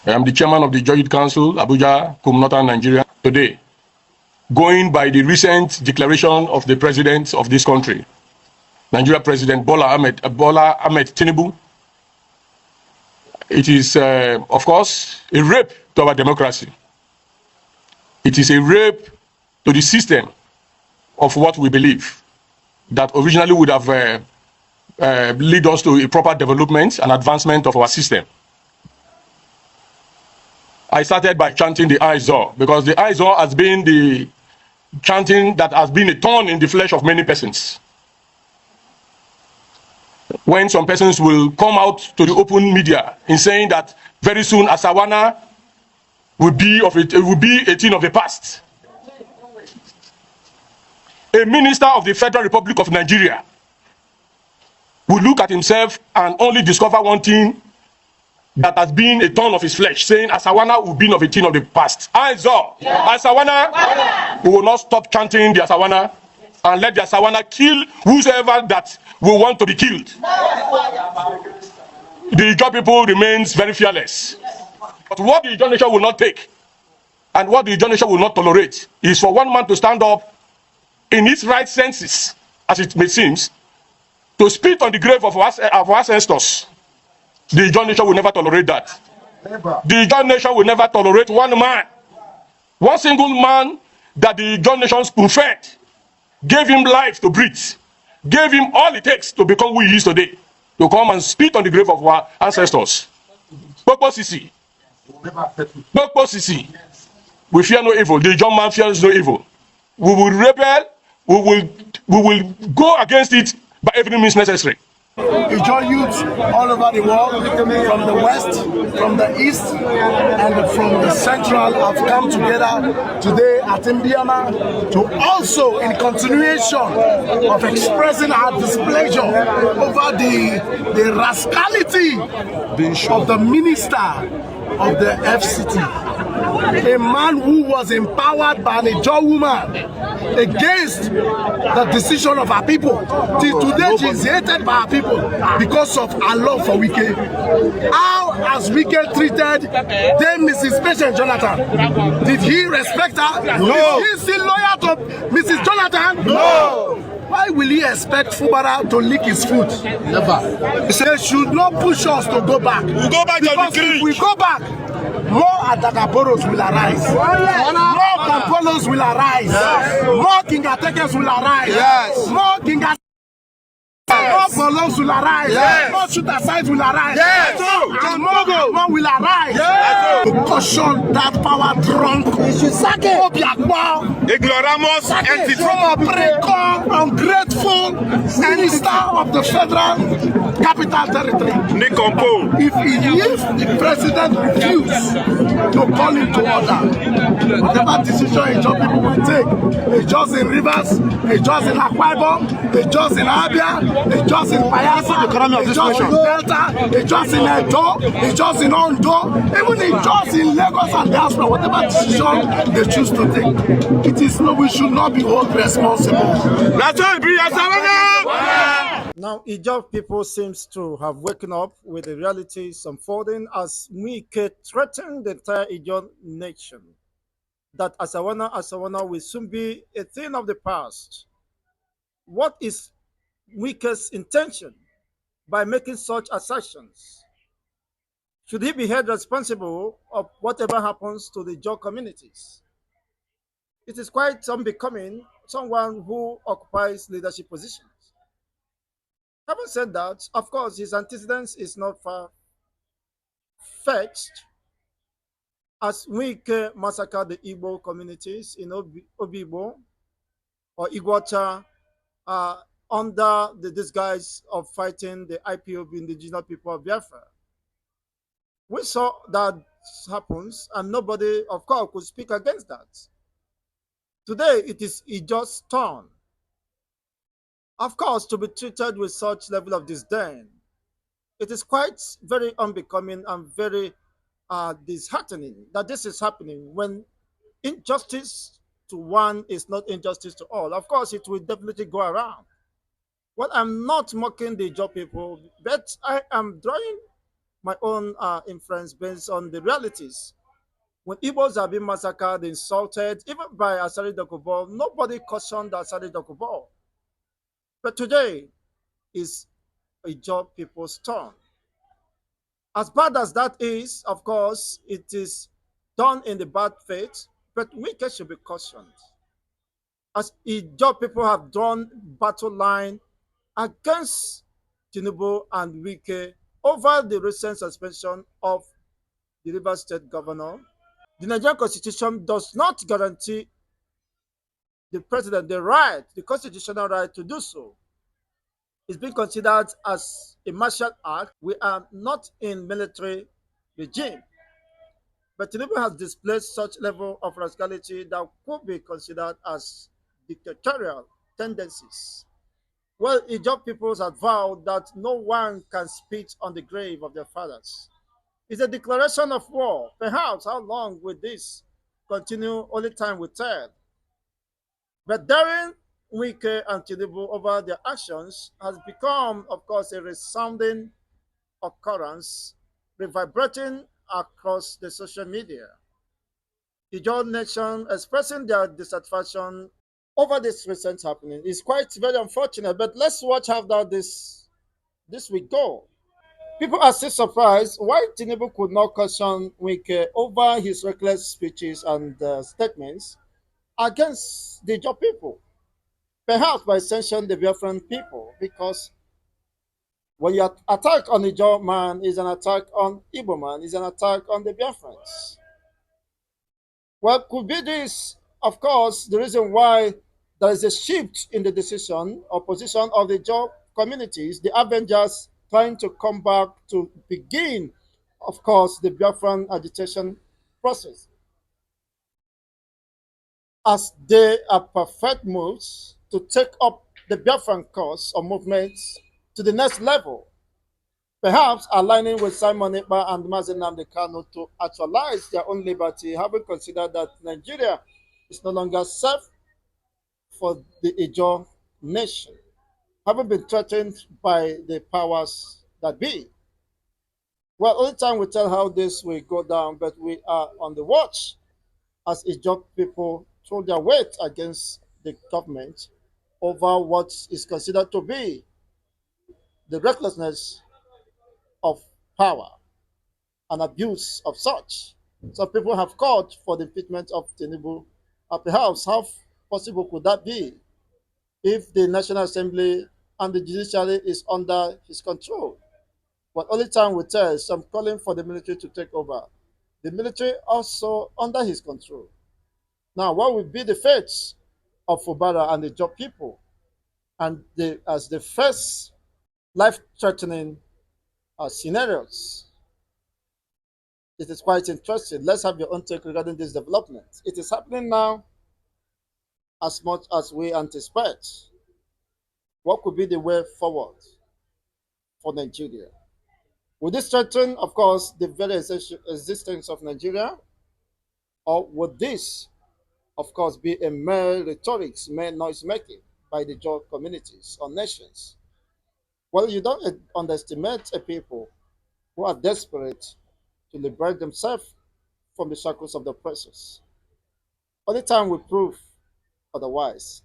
I am the chairman of the Judge Council, Abuja, Northern Nigeria. Today, going by the recent declaration of the president of this country, Nigeria President Bola Ahmed Tinubu, it is, of course, a rape to our democracy. It is a rape to the system of what we believe that originally would have lead us to a proper development and advancement of our system. I started by chanting the Ijaw because the Ijaw has been the chanting that has been a thorn in the flesh of many persons. When some persons will come out to the open media in saying that very soon Asawana will be a thing of the past. A minister of the Federal Republic of Nigeria will look at himself and only discover one thing that has been a thorn of his flesh, saying Asawana will be of a thing of the past. Ijaw, Asawana, we will not stop chanting the Asawana and let the Asawana kill whosoever that will want to be killed. The Ijaw people remains very fearless. But what the Ijaw nation will not take and what the Ijaw nation will not tolerate is for one man to stand up in his right senses, as it may seem, to spit on the grave of our ancestors. The Ijaw nation will never tolerate that. Never. The Ijaw nation will never tolerate one man, one single man that the Ijaw nation spoon-fed, gave him life to breathe, gave him all it takes to become who he is today, to come and spit on the grave of our ancestors. Purpose Sisi. We fear no evil. The Ijaw man fears no evil. We will rebel. We will go against it by every means necessary. Ijaw youths all over the world, from the west, from the east, and from the central have come together today at Mbiama to also, in continuation of expressing our displeasure over the rascality of the minister of the FCT, a man who was empowered by an Ijaw woman against the decision of our people. Till today, she is hated by our people because of our love for Wike. How has Wike treated then Mrs. Patient Jonathan? Did he respect her? No. Is he still loyal to Mrs. Jonathan? No. Why will he expect Fubara to lick his foot? Never. They should not push us to go back. We'll go back because to the if we go back, more Adagaboros will arise. More Kampolos will arise. More Kingatekes will arise. More Kingas. More Bolons will arise. More shooter sides will arise. And more will arise. To caution that power drunk, ignoramus entity, ungrateful minister of the federal capital territory. If the president refuses to call him to order, whatever decision Ijaw people will take, Ijaw in Rivers, Ijaw in Akwa Ibom, Ijaw in Abia, Ijaw in Bayelsa, Ijaw in Delta, Ijaw in Edo, Ijaw in Ondo, even Ijaw in Lagos and Biafra, whatever decision they choose to take, it is no, we should not be held responsible. That's why be Now, Ijaw people seems to have woken up with the realities unfolding as Wike threatened the entire Ijaw nation that Asawana will soon be a thing of the past. What is Wike's intention by making such assertions? Should he be held responsible of whatever happens to the Ijaw communities? It is quite unbecoming someone who occupies leadership positions. Having said that, of course, his antecedents is not far-fetched, as Wike massacred the Igbo communities in Obibo or Iguacha under the disguise of fighting the IPOB, indigenous people of Biafra. We saw that happens, and nobody, of course, could speak against that. Today, it is Ijaw's turn, of course, to be treated with such level of disdain. It is quite very unbecoming and very disheartening that this is happening when injustice to one is not injustice to all. Of course, it will definitely go around. Well, I'm not mocking the Ijaw people, but I am drawing my own inference based on the realities. When Igbos are being massacred, insulted, even by Asari Dokubo, nobody cautioned Asari Dokubo. But today is a job people's turn. As bad as that is, of course, it is done in the bad faith, but wicked should be cautioned. As Ijaw people have drawn battle line against Tinubu and Wike over the recent suspension of the Rivers State governor. The Nigerian Constitution does not guarantee the president the right, the constitutional right to do so. It's being considered as a martial act. We are not in military regime, but Tinubu has displayed such level of rascality that could be considered as dictatorial tendencies. Well, Ijaw peoples have vowed that no one can spit on the grave of their fathers. It's a declaration of war. Perhaps how long will this continue? Only time will tell. But daring Wike and Tinubu over their actions has become, of course, a resounding occurrence, reverberating across the social media. The Ijaw nation expressing their dissatisfaction over this recent happening is quite very unfortunate. But let's watch how that this will go. People are still surprised why Tinubu could not caution Wike over his reckless speeches and statements against the Ijaw people. Perhaps by sanctioning the Biafran people, because when you attack on the Ijaw man is an attack on Igbo man, is an attack on the Biafrans. Well, could be this, of course, the reason why there is a shift in the decision or position of the job communities, the Avengers trying to come back to begin, of course, the Biafran agitation process. As they are perfect moves to take up the Biafran cause or movements to the next level, perhaps aligning with Simon Ekpa and Mazen Nnamdi Kanu to actualize their own liberty, having considered that Nigeria is no longer safe for the Ijaw nation, having been threatened by the powers that be. Well, only time will tell how this will go down, but we are on the watch as Ijaw people throw their weight against the government over what is considered to be the recklessness of power and abuse of such. Some people have called for the impeachment of Tinubu. Perhaps how possible could that be if the National Assembly and the judiciary is under his control? But only time will tell. Some calling for the military to take over. The military also under his control. Now, what will be the fate of Fubara and the job people? And as the first life-threatening scenarios, it is quite interesting. Let's have your own take regarding this development. It is happening now as much as we anticipate. What could be the way forward for Nigeria? Would this threaten, of course, the very existence of Nigeria? Or would this, of course, be a mere rhetorics, mere noise making by the job communities or nations? Well, you don't underestimate a people who are desperate to liberate themselves from the shackles of the oppressors. Only time will prove otherwise.